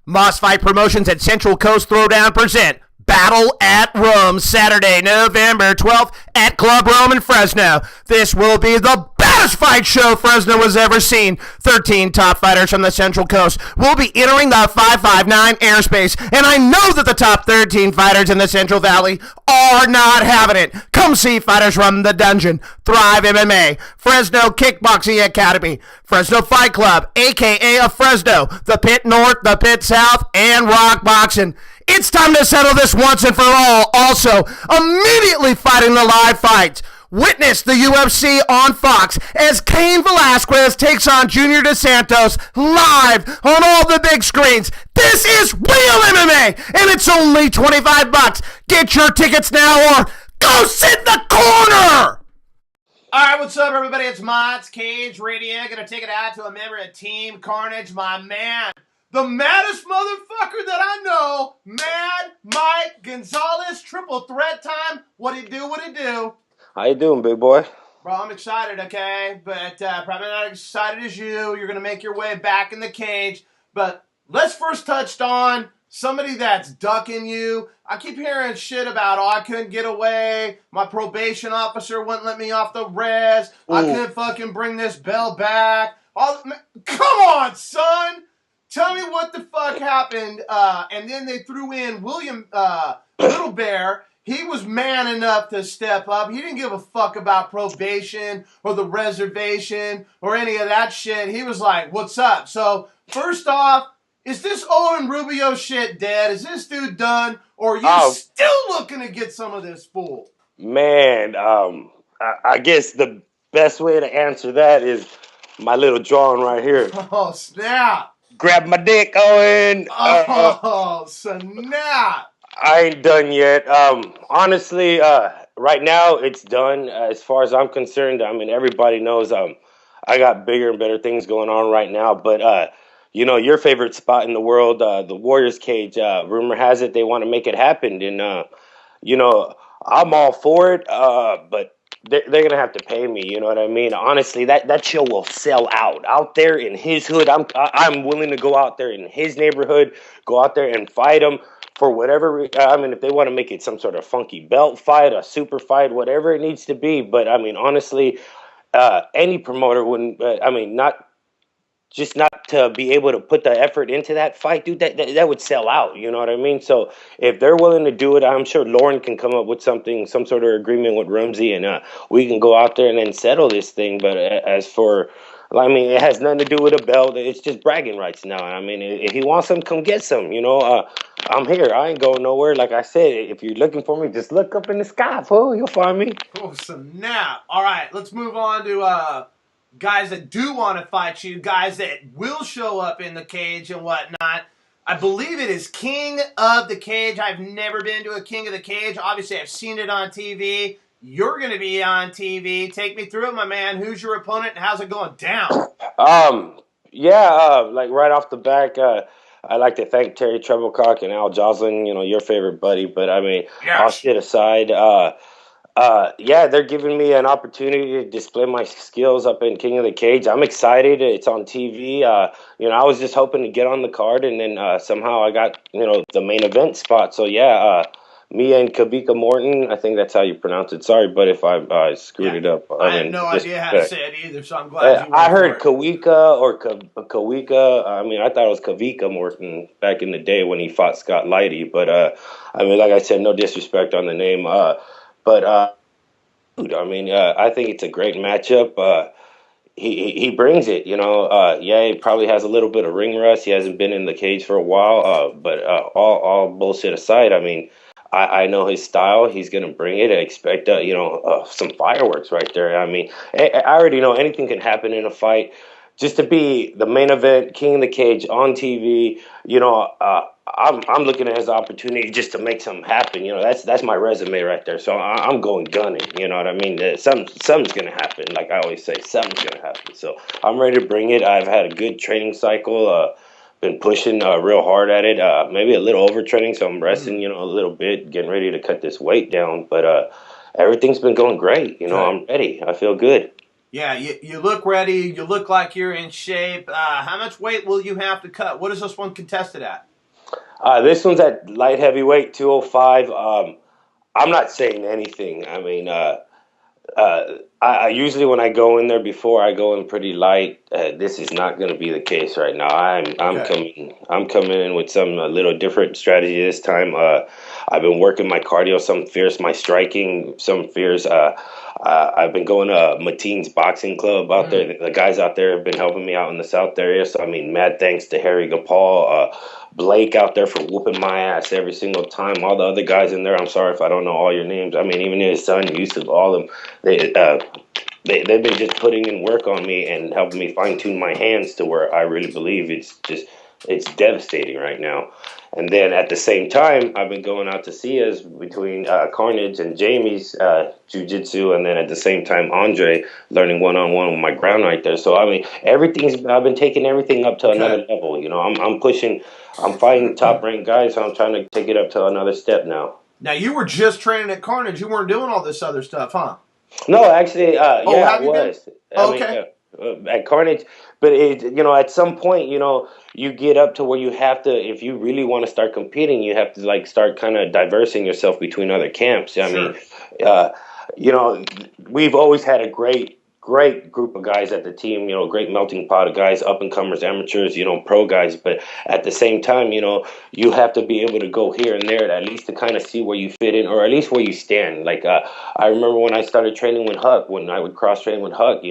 Moss Fight Promotions and Central Coast Throwdown present Battle at Rome, Saturday, November 12th at Club Rome in Fresno. This will be the best fight show Fresno has ever seen. 13 top fighters from the Central Coast will be entering the 559 airspace, and I know that the top 13 fighters in the Central Valley are not having it. Come see fighters from the Dungeon, Thrive MMA, Fresno Kickboxing Academy, Fresno Fight Club, a.k.a. of Fresno, the Pit North, the Pit South, and Rock Boxing. It's time to settle this once and for all. Also, immediately fighting the live fights. Witness the UFC on Fox as Cain Velasquez takes on Junior Dos Santos live on all the big screens. This is real MMA, and it's only $25. Get your tickets now or go sit in the corner! Alright, what's up everybody? It's Mott's Cage Radio. Gonna take it out to a member of Team Carnage, my man. The maddest motherfucker that I know, Mad Mike Gonzalez, triple threat time. What it do, what it do? How you doing, big boy? Bro, I'm excited, okay? But probably not as excited as you. You're going to make your way back in the cage. But let's first touch on somebody that's ducking you. I keep hearing shit about, I couldn't get away. My probation officer wouldn't let me off the res. I couldn't fucking bring this bell back. Come on, son! Tell me what the fuck happened. And then they threw in William Little Bear. He was man enough to step up. He didn't give a fuck about probation or the reservation or any of that shit. He was like, what's up? So, first off, is this Owen Rubio shit dead? Is this dude done? Or are you still looking to get some of this fool? Man, I guess the best way to answer that is my little drawing right here. Oh, snap. Grab my dick, Owen. Snap. I ain't done yet. Honestly, right now it's done. As far as I'm concerned, I mean, everybody knows I got bigger and better things going on right now. But, your favorite spot in the world, the Warriors cage, rumor has it they want to make it happen. And, I'm all for it, but they're going to have to pay me, you know what I mean? Honestly, that show will sell out there in his hood. I'm willing to go out there in his neighborhood, go out there and fight him. For whatever, if they want to make it some sort of funky belt fight, a super fight, whatever it needs to be. But, honestly, any promoter wouldn't, not to be able to put the effort into that fight, dude, that would sell out, you know what I mean? So if they're willing to do it, I'm sure Lauren can come up with some sort of agreement with Rumsey, and we can go out there and then settle this thing. But as for... it has nothing to do with a belt. It's just bragging rights now. If he wants some, come get some. I'm here. I ain't going nowhere. Like I said, if you're looking for me, just look up in the sky, fool. You'll find me. Oh, snap. All right, let's move on to guys that do want to fight you, guys that will show up in the cage and whatnot. I believe it is King of the Cage. I've never been to a King of the Cage. Obviously, I've seen it on TV. You're going to be on TV. Take me through it, my man. Who's your opponent and how's it going down? Right off the back, I'd like to thank Terry Treblecock and Al Joslin, your favorite buddy. But, all shit aside, they're giving me an opportunity to display my skills up in King of the Cage. I'm excited. It's on TV. I was just hoping to get on the card, and then somehow I got, the main event spot. So, me and Kavika Morton, I think that's how you pronounce it. Sorry, but if I screwed it up. I have no idea how to say it either, so I'm glad you I heard Kawika or Kawika. I thought it was Kavika Morton back in the day when he fought Scott Lighty. But, like I said, no disrespect on the name. I think it's a great matchup. He brings it, he probably has a little bit of ring rust. He hasn't been in the cage for a while. But all bullshit aside, I know his style. He's going to bring it. I expect, some fireworks right there. I already know anything can happen in a fight. Just to be the main event, King of the Cage on TV, I'm looking at his opportunity just to make something happen. That's my resume right there. So I'm going gunning. You know what I mean? Something's going to happen. Like I always say, something's going to happen. So I'm ready to bring it. I've had a good training cycle. Been pushing real hard at it, maybe a little overtraining, so I'm resting, a little bit, getting ready to cut this weight down. But everything's been going great. I'm ready. I feel good. Yeah, you look ready. You look like you're in shape. How much weight will you have to cut? What is this one contested at? This one's at light heavyweight 205. I'm not saying anything. I mean, I usually when I go in there before I go in pretty light. This is not going to be the case right now. I'm coming in with some a little different strategy this time. I've been working my cardio, some fierce, my striking, some fierce. I've been going to Mateen's Boxing Club out there. The guys out there have been helping me out in the South area. So I mean, mad thanks to Harry Gapal. Blake out there for whooping my ass every single time. All the other guys in there, I'm sorry if I don't know all your names. I mean, even his son, Yusuf, all of them, they've been just putting in work on me and helping me fine tune my hands to where I really believe it's devastating right now. And then at the same time, I've been going out to see us between Carnage and Jamie's jiu-jitsu, and then at the same time, Andre learning one-on-one with my ground right there. So, I mean, I've been taking everything up to another level. You know, I'm pushing, I'm fighting top-ranked guys, so I'm trying to take it up to another step now. Now, you were just training at Carnage. You weren't doing all this other stuff, huh? No, actually, yeah, I was. Okay. At Carnage, but at some point, you get up to where you have to, if you really want to start competing, you have to like start kind of diversing yourself between other camps. I mean, we've always had a great group of guys at the team, great melting pot of guys, up and comers, amateurs, pro guys. But at the same time, you have to be able to go here and there at least to kind of see where you fit in, or at least where you stand. Like, I remember when I started training with Huck, when I would cross train with Huck,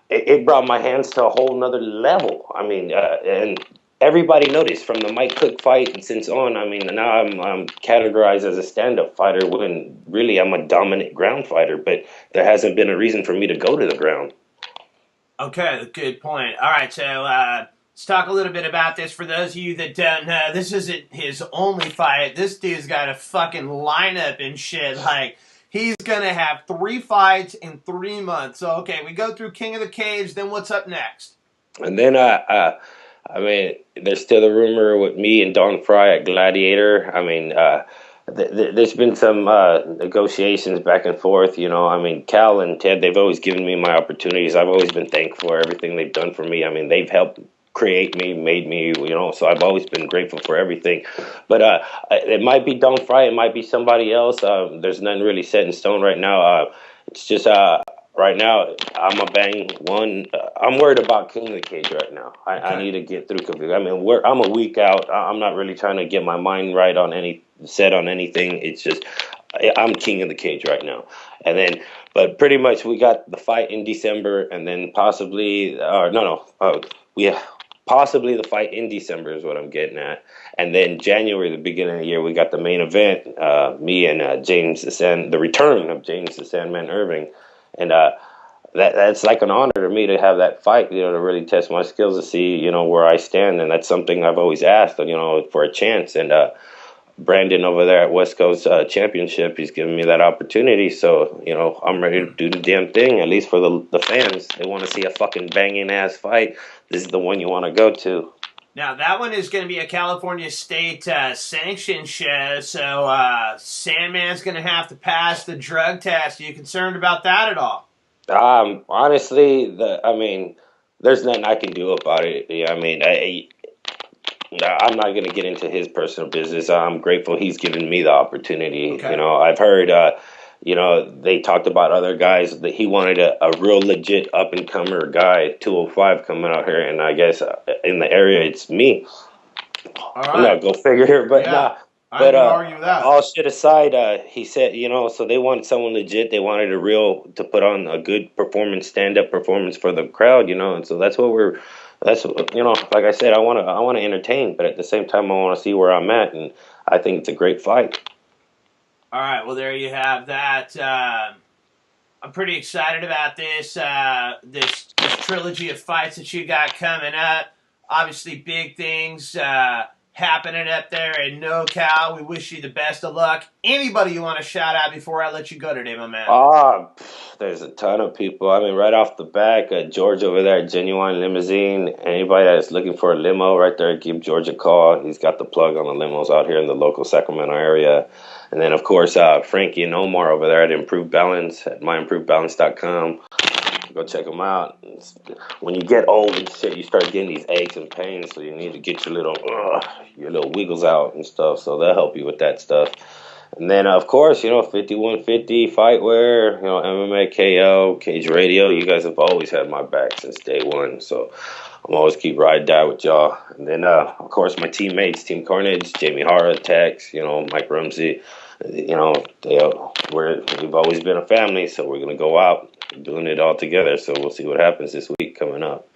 it brought my hands to a whole nother level. I mean, and everybody noticed from the Mike Cook fight and since on. I mean, now I'm categorized as a stand-up fighter when really I'm a dominant ground fighter, but there hasn't been a reason for me to go to the ground. Okay, good point. All right, so let's talk a little bit about this. For those of you that don't know, this isn't his only fight. This dude's got a fucking lineup and shit. Like, he's going to have 3 fights in 3 months. So, okay, we go through King of the Cage, then what's up next? And then, I mean, there's still a rumor with me and Don Fry at Gladiator. I mean, there's been some negotiations back and forth. I mean, Cal and Ted, they've always given me my opportunities. I've always been thankful for everything they've done for me. I mean, they've helped create me, made me, so I've always been grateful for everything. But it might be Don Fry, it might be somebody else. There's nothing really set in stone right now. It's just right now, I'm a bang one. I'm worried about King of the Cage right now. I need to get through. I mean, I'm a week out. I'm not really trying to get my mind right on anything. It's just I'm King of the Cage right now. And then, but pretty much we got the fight in December, and then possibly, possibly the fight in December is what I'm getting at. And then January, the beginning of the year, we got the main event, me and the return of James the Sandman Irving. And that's like an honor to me to have that fight, to really test my skills to see, where I stand. And that's something I've always asked, for a chance. And Brandon over there at West Coast Championship, he's giving me that opportunity. So, I'm ready to do the damn thing, at least for the fans. They want to see a fucking banging ass fight. This is the one you want to go to. Now, that one is going to be a California State sanctioned show, so Sandman's going to have to pass the drug test. Are you concerned about that at all? Honestly, there's nothing I can do about it. Yeah, I mean, I'm not going to get into his personal business. I'm grateful he's given me the opportunity. Okay. I've heard, they talked about other guys that he wanted a real legit up and comer guy, 205 coming out here, and I guess in the area it's me. All right. Go figure. But I don't argue with that. All shit aside, he said, so they wanted someone legit. They wanted to put on a good performance, stand-up performance for the crowd, and so that's what like I said, I want to entertain, but at the same time, I want to see where I'm at, and I think it's a great fight. All right, well, there you have that. I'm pretty excited about this trilogy of fights that you got coming up. Obviously, big things happening up there in NoCal. We wish you the best of luck. Anybody you want to shout out before I let you go today, my man? There's a ton of people. I mean, right off the back, George over there at Genuine Limousine. Anybody that's looking for a limo right there, give George a call. He's got the plug on the limos out here in the local Sacramento area. And then, of course, Frankie and Omar over there at Improved Balance, at myimprovedbalance.com. Go check them out. When you get old and shit, you start getting these aches and pains, so you need to get your little wiggles out and stuff. So they'll help you with that stuff. And then, of course, 5150, Fightwear, MMA, KO, Cage Radio. You guys have always had my back since day one. So I'm always keep ride die with y'all. And then, of course, my teammates, Team Carnage, Jamie Hara, Tex, Mike Rumsey. We've always been a family, so we're going to go out doing it all together. So we'll see what happens this week coming up.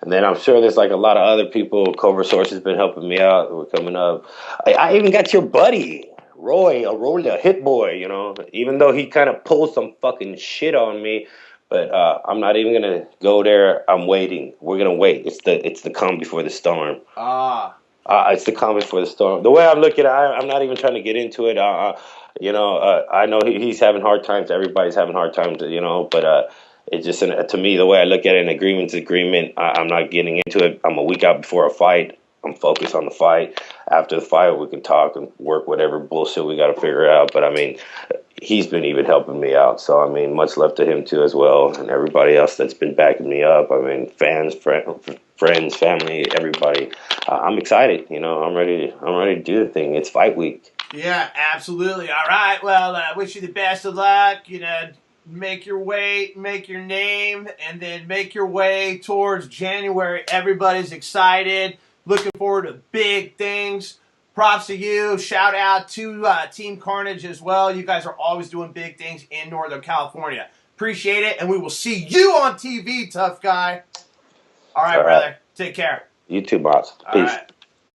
And then I'm sure there's like a lot of other people. Cobra Source has been helping me out. We're coming up. I even got your buddy, Roy Arola, Hit Boy, even though he kind of pulled some fucking shit on me. But I'm not even going to go there. I'm waiting. We're going to wait. It's the calm before the storm. It's the calm before the storm. The way I look at it, I'm not even trying to get into it. I know he's having hard times. Everybody's having hard times, but it's just, to me, the way I look at it, an agreement's agreement. I'm not getting into it. I'm a week out before a fight. I'm focused on the fight. After the fight, we can talk and work whatever bullshit we got to figure out. But, he's been even helping me out. So, much love to him, too, as well. And everybody else that's been backing me up. Fans, friends, family, everybody. I'm excited. I'm ready to do the thing. It's fight week. Yeah, absolutely. All right. Well, I wish you the best of luck. Make your way, make your name, and then make your way towards January. Everybody's excited. Looking forward to big things. Props to you. Shout out to Team Carnage as well. You guys are always doing big things in Northern California. Appreciate it, and we will see you on TV, tough guy. All right, brother. Take care. You too, boss. Peace. All right.